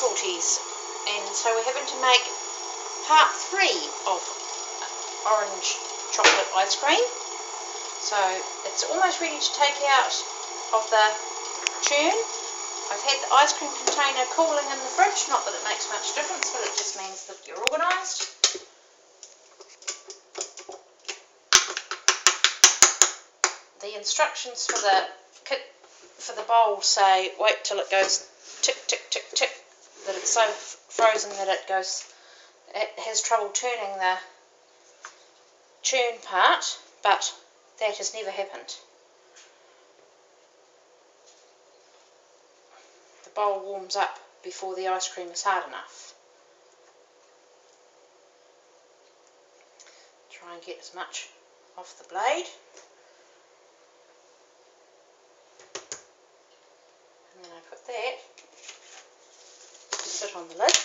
difficulties, and so we're having to make part 3 of orange chocolate ice cream. So it's almost ready to take out of the churn. I've had the ice cream container cooling in the fridge, not that it makes much difference, but it just means that you're organised. The instructions for the kit for the bowl say wait till it goes tick tick tick tick, that it's so frozen that it has trouble turning the churn part, but that has never happened. The bowl warms up before the ice cream is hard enough. Try and get as much off the blade. And then I put that to sit on the lid.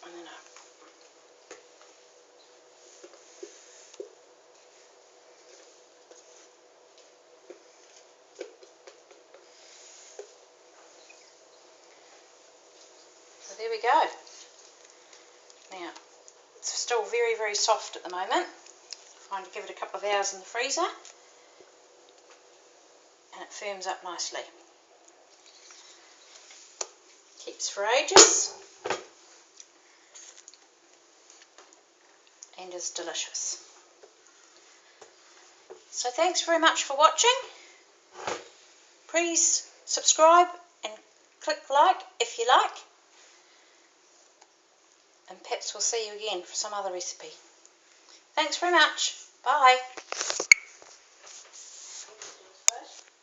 And then so there we go. Now, it's still very, very soft at the moment. I'm going to give it a couple of hours in the freezer and it firms up nicely. Keeps for ages and is delicious. So thanks very much for watching. Please subscribe and click like if you like. And perhaps we'll see you again for some other recipe. Thanks very much. Bye.